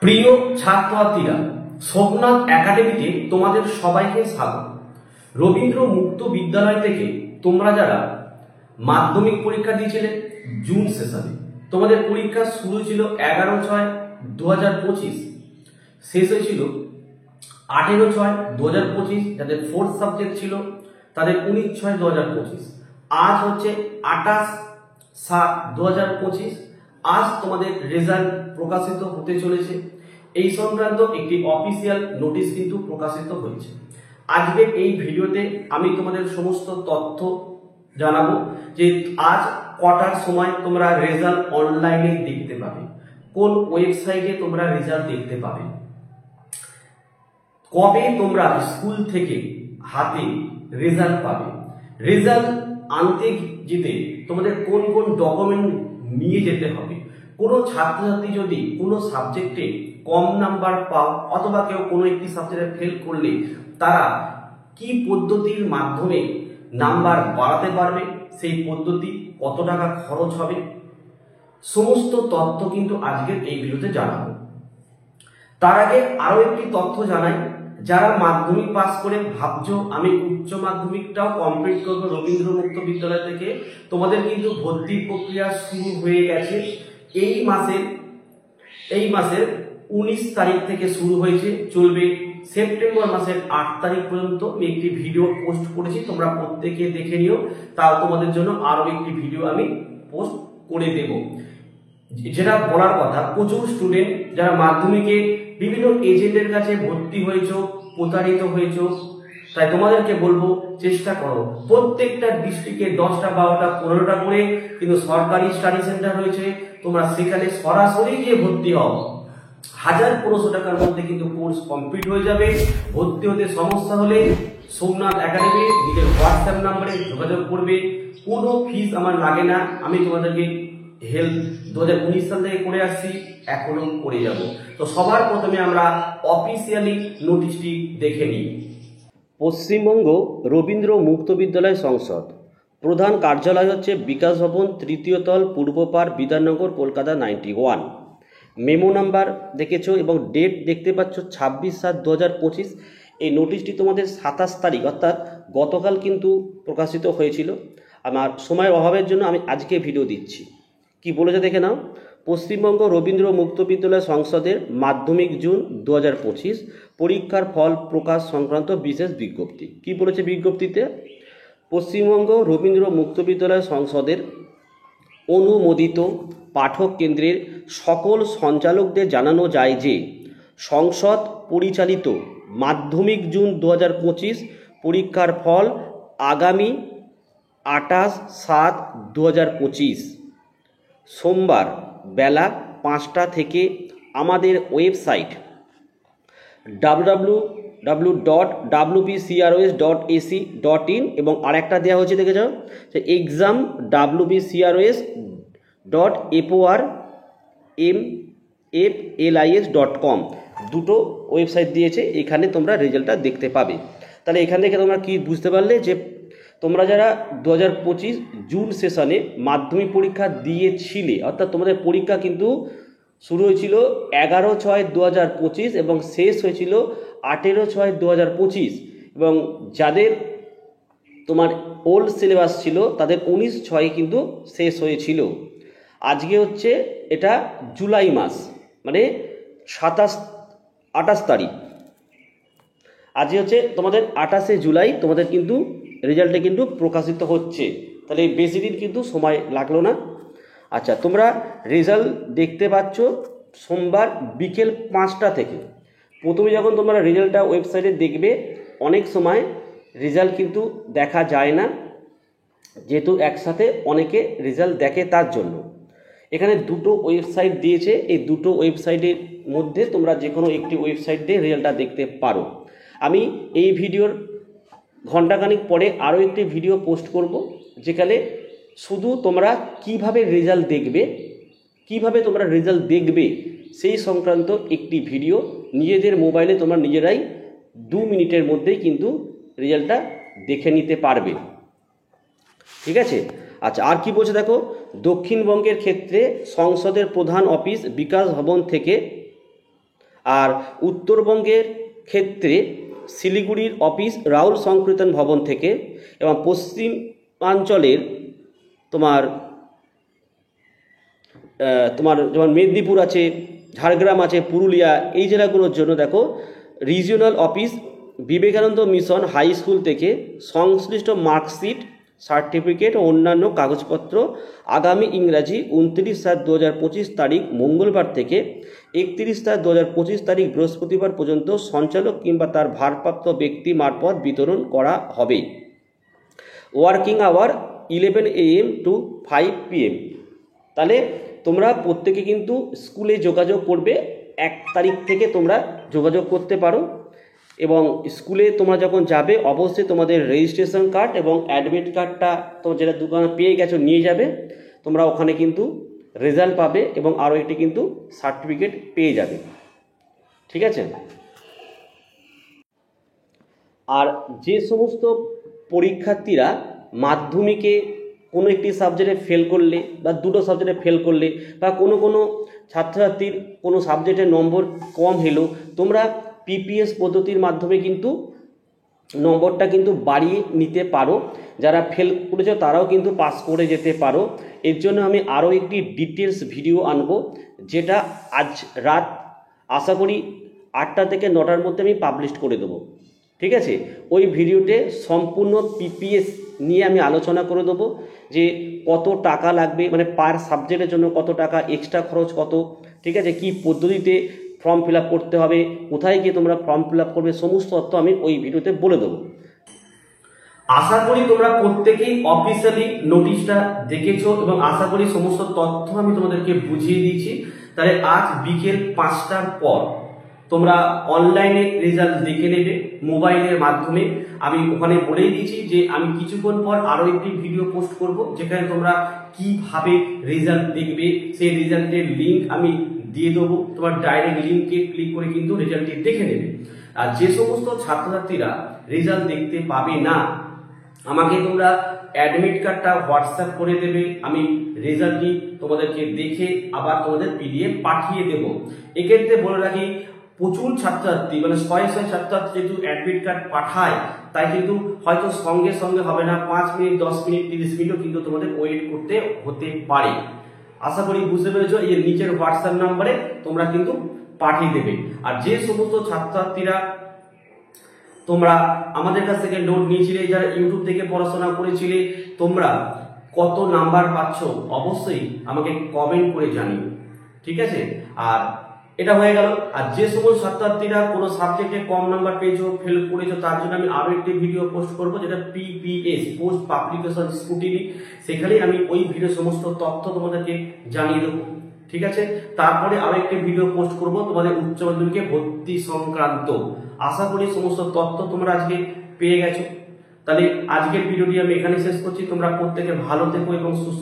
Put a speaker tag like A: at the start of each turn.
A: প্রিয় ছাত্রছাত্রীরা, সোমনাথ একাডেমিতে তোমাদের সবাইকে স্বাগত। রবীন্দ্র মুক্ত বিদ্যালয় থেকে তোমরা যারা মাধ্যমিক পরীক্ষা দিয়েছিলে জুন সেশনে, তোমাদের পরীক্ষা শুরু ছিল 11/6/2025, শেষ হয়েছিল 18/6/2025। যাদের ফোর্থ সাবজেক্ট ছিল তাদের 19/6/2025। আজ হচ্ছে 28/7/2025। আজ তোমাদের রেজাল্ট প্রকাশিত হতে চলেছে। এই সংক্রান্ত একটি অফিসিয়াল নোটিশ কিন্তু প্রকাশিত হয়েছে। আজকের এই ভিডিওতে আমি তোমাদের সমস্ত তথ্য জানাবো যে আজ কটার সময় তোমরা রেজাল্ট অনলাইনে দেখতে পাবে, কোন ওয়েবসাইটে তোমরা রেজাল্ট দেখতে পাবে, কবে তোমরা স্কুল থেকে হাতে রেজাল্ট পাবে, রেজাল্ট আনতে যেতে তোমাদের কোন কোন ডকুমেন্ট নিয়ে যেতে হবে, কোনো ছাত্রছাত্রী যদি কোনো সাবজেক্টে কম নাম্বার পাও অথবা কেউ কোনো একটি সাবজেক্টে ফেল করলে তারা কি পদ্ধতির মাধ্যমে নাম্বার বাড়াতে পারবে, সেই পদ্ধতি কত টাকা খরচ হবে, সমস্ত তথ্য কিন্তু আজকের এই ভিডিওতে জানাবো। তার আগে আরো একটি তথ্য জানাই, যারা মাধ্যমিক পাস করে ভাবছো আমি উচ্চ মাধ্যমিকটাও কমপ্লিট করবো রবীন্দ্র মুক্ত বিদ্যালয় থেকে, তোমাদের কিন্তু ভর্তি প্রক্রিয়া শুরু হয়ে গেছে। এই মাসের 19 তারিখ থেকে শুরু হয়েছে, চলবে সেপ্টেম্বর মাসের 8 তারিখ পর্যন্ত। আমি একটি ভিডিও পোস্ট করেছি, তোমরা প্রত্যেকে দেখে নিও। তাও তোমাদের জন্য আরো একটি ভিডিও আমি পোস্ট করে দেব। যেটা বলার কথা, প্রচুর স্টুডেন্ট যারা মাধ্যমিকে বিভিন্ন এজেন্টের কাছে ভর্তি হয়েছো, প্রতারিত হয়েছো, তাই তোমাদেরকে বলবো চেষ্টা করো প্রত্যেকটা ডিস্ট্রিক্টে 10টা 12টা 15টা করে কিন্তু সরকারি স্টাডি সেন্টার রয়েছে, তোমরা সেখানে সরাসরি গিয়ে ভর্তি হও। 1500 টাকার মধ্যে কিন্তু কোর্স কমপ্লিট হয়ে যাবে। ভর্তি হতে সমস্যা হলে সোমনাথ একাডেমি নিজের হোয়াটসঅ্যাপ নাম্বারে যোগাযোগ করবে, কোনো ফিস আমার লাগে না। আমি তোমাদেরকে হেল্প 2019 সাল থেকে করে আসছি, এখনো করে যাব। তো সবার প্রথমে আমরা অফিসিয়ালি নোটিশটি দেখে নিই।
B: পশ্চিমবঙ্গ রবীন্দ্র মুক্ত বিদ্যালয় সংসদ, প্রধান কার্যালয় হচ্ছে বিকাশ ভবন, তৃতীয় তল, পূর্বপাড়, বিধাননগর, কলকাতা 91। মেমো নাম্বার দেখেছো এবং ডেট দেখতে পাচ্ছ 26/7/2025। এই নোটিশটি তোমাদের 27 তারিখ অর্থাৎ গতকাল কিন্তু প্রকাশিত হয়েছিল। আমার সময়ের অভাবের জন্য আমি আজকে ভিডিও দিচ্ছি। কি বলেছে দেখে নাও। পশ্চিমবঙ্গ রবীন্দ্র মুক্ত বিদ্যালয় সংসদের মাধ্যমিক জুন 2025 পরীক্ষার ফল প্রকাশ সংক্রান্ত বিশেষ বিজ্ঞপ্তি। কি বলেছে বিজ্ঞপ্তিতে? পশ্চিমবঙ্গ রবীন্দ্র মুক্ত বিদ্যালয় সংসদের অনুমোদিত পাঠক কেন্দ্রের সকল সঞ্চালকদের জানানো যায় যে সংসদ পরিচালিত মাধ্যমিক জুন 2025 পরীক্ষার ফল আগামী 28/7/2025 সোমবার বেলা 5টা থেকে আমাদের ওয়েবসাইট www.wbcros.ac.in এবং আরেকটা দেওয়া হয়েছে দেখে যাও যে এক্সাম wbcros.epormflis.com, দুটো ওয়েবসাইট দিয়েছে। এখানে তোমরা রেজাল্টটা দেখতে পাবে। তাহলে এখান থেকে তোমরা কি বুঝতে পারলে যে তোমরা যারা 2025 জুন সেশনে মাধ্যমিক পরীক্ষা দিয়েছিলে, অর্থাৎ তোমাদের পরীক্ষা কিন্তু শুরু হয়েছিল 11/6/2025 এবং শেষ হয়েছিল 18/6/2025, এবং যাদের তোমার ওল্ড সিলেবাস ছিল তাদের 19/6 কিন্তু শেষ হয়েছিল। আজকে হচ্ছে এটা জুলাই মাস, মানে 28 তারিখ। আজকে হচ্ছে তোমাদের 28শে জুলাই, তোমাদের কিন্তু রেজাল্টে কিন্তু প্রকাশিত হচ্ছে। তাহলে বেশি দিন কিন্তু সময় লাগলো না। আচ্ছা, তোমরা রেজাল্ট দেখতে পাচ্ছ সোমবার বিকেল 5টা থেকে। প্রথমে যখন তোমরা রেজাল্টটা ওয়েবসাইটে দেখবে, অনেক সময় রেজাল্ট কিন্তু দেখা যায় না, যেহেতু একসাথে অনেকে রেজাল্ট দেখে তার জন্য। এখানে দুটো ওয়েবসাইট দিয়েছে, এই দুটো ওয়েবসাইটের মধ্যে তোমরা যে কোনো একটি ওয়েবসাইট দিয়ে রেজাল্টটা দেখতে পারো। আমি এই ভিডিওর ঘণ্টাখানিক পরে আরও একটি ভিডিও পোস্ট করব, যেখানে শুধু তোমরা কিভাবে রেজাল্ট দেখবে সেই সংক্রান্ত একটি ভিডিও নিজেদের মোবাইলে তোমরা নিজেরাই 2 মিনিটের মধ্যেই কিন্তু রেজাল্টটা দেখে নিতে পারবে। ঠিক আছে। আচ্ছা, আর কি বলছে দেখো, দক্ষিণবঙ্গের ক্ষেত্রে সংসদের প্রধান অফিস বিকাশ ভবন থেকে আর উত্তরবঙ্গের ক্ষেত্রে শিলিগুড়ির অফিস রাহুল সংকীর্তন ভবন থেকে, এবং পশ্চিমাঞ্চলের তোমার যেমন মেদিনীপুর আছে, ঝাড়গ্রাম আছে, পুরুলিয়া, এই জেলাগুলোর জন্য দেখো regional office Vivekananda mission high school থেকে সংশ্লিষ্ট মার্কশিট, সার্টিফিকেট ও অন্যান্য কাগজপত্র আগামী ইংরাজি 29/7/2025 তারিখ মঙ্গলবার থেকে 31/7/2025 তারিখ বৃহস্পতিবার পর্যন্ত সঞ্চালক কিংবা তার ভারপ্রাপ্ত ব্যক্তি মারফত বিতরণ করা হবে। Working hour 11 AM to 5 PM। তাহলে তোমরা প্রত্যেকে কিন্তু স্কুলে যোগাযোগ করবে, 1 তারিখ থেকে তোমরা যোগাযোগ করতে পারো, এবং স্কুলে তোমরা যখন যাবে অবশ্যই তোমাদের রেজিস্ট্রেশন কার্ড এবং অ্যাডমিট কার্ডটা তোমরা যেটা দোকানে পেয়ে গেছো নিয়ে যাবে। তোমরা ওখানে কিন্তু রেজাল্ট পাবে এবং আরও একটি কিন্তু সার্টিফিকেট পেয়ে যাবে। ঠিক আছে? আর যে সমস্ত পরীক্ষার্থীরা মাধ্যমিকে কোনো একটি সাবজেক্টে ফেল করলে বা দুটো সাবজেক্টে ফেল করলে বা কোনো ছাত্রছাত্রীর কোনো সাবজেক্টের নম্বর কম হলো, তোমরা পিপিএস পদ্ধতির মাধ্যমে কিন্তু নম্বরটা কিন্তু বাড়িয়ে নিতে পারো। যারা ফেল করেছো তারাও কিন্তু পাস করে যেতে পারো। এর জন্য আমি আরও একটি ডিটেলস ভিডিও আনবো, যেটা আজ রাত আশা করি 8টা থেকে 9টার মধ্যে আমি পাবলিশ করে দেবো। ঠিক আছে? ওই ভিডিওতে সম্পূর্ণ পিপিএস নিয়ে আমি আলোচনা করে দেবো, যে কত টাকা লাগবে, মানে পার সাবজেক্টের জন্য কত টাকা, এক্সট্রা খরচ কত, ঠিক আছে, কি পদ্ধতিতে ফর্ম ফিল আপ করতে হবে, কোথায় গিয়ে তোমরা ফর্ম ফিল আপ করবে, সমস্ত তথ্য আমি ওই ভিডিওতে বলে দেবো।
A: আশা করি তোমরা প্রত্যেকেই অফিসিয়ালি নোটিশটা দেখেছো এবং আশা করি সমস্ত তথ্য আমি তোমাদেরকে বুঝিয়ে দিয়েছি। তাহলে আজ বিকেল 5টার পর তোমরা অনলাইনে রেজাল্ট দেখে নেবে মোবাইলের মাধ্যমে। আমি ওখানে বলেই দিয়েছি যে আমি কিছুক্ষণ পর আরো একটি ভিডিও পোস্ট করব, যেখানে তোমরা কিভাবে রেজাল্ট দেখবে সেই রেজাল্টের লিঙ্ক আমি দিয়ে দেবো। তোমার ডাইরেক্ট লিঙ্কে ক্লিক করে কিন্তু রেজাল্টটি দেখে নেবে। আর যে সমস্ত ছাত্রছাত্রীরা রেজাল্ট দেখতে পাবে না, আমাকে তোমরা অ্যাডমিট কার্ডটা হোয়াটসঅ্যাপ করে দেবে, আমি রেজাল্টটি তোমাদেরকে দেখে আবার তোমাদের পিডিএফ পাঠিয়ে দেব। এক্ষেত্রে বলে রাখি, প্রচুর ছাত্রছাত্রী মানে শয়ে ছাত্রছাত্রী যেহেতু অ্যাডমিট কার্ড পাঠায়, তাই কিন্তু হয়তো সঙ্গে সঙ্গে হবে না, 5 মিনিট 10 মিনিট 30 মিনিটও কিন্তু তোমাদের ওয়েট করতে হতে পারে। আশা করি বুঝতে পেরেছো। এই নিচের হোয়াটসঅ্যাপ নাম্বারে তোমরা কিন্তু পাঠিয়ে দেবে। আর যে সমস্ত ছাত্রছাত্রীরা তোমরা আমাদের কাছ থেকে নোট নিয়েছিলে, যারা ইউটিউব থেকে পড়াশোনা করেছিলে, তোমরা কত নাম্বার পাচ্ছ অবশ্যই আমাকে কমেন্ট করে জানিও। ঠিক আছে? আর এটা হয়ে গেল। আর যে সমস্ত ছাত্রছাত্রীরা কোনো সাবজেক্টে কম নাম্বার পেয়েছো, ফেল করেছো, তার জন্য আমি আরো একটি ভিডিও পোস্ট করবো, যেটা পিপিএস পোস্ট পাবলিকেশন স্কুটিনি। সেখানে আমি ওই ভিডিও সমস্ত তথ্য তোমাদেরকে জানিয়ে দেবো। ঠিক আছে? তারপরে আরো একটি ভিডিও পোস্ট করব তোমাদের উচ্চ মাধ্যমিকে ভর্তি সংক্রান্ত। আশা করি সমস্ত তথ্য তোমরা আজকে পেয়ে গেছো। তাহলে আজকের ভিডিওটি আমি এখানে শেষ করছি। তোমরা প্রত্যেকে ভালো থেকো এবং সুস্থ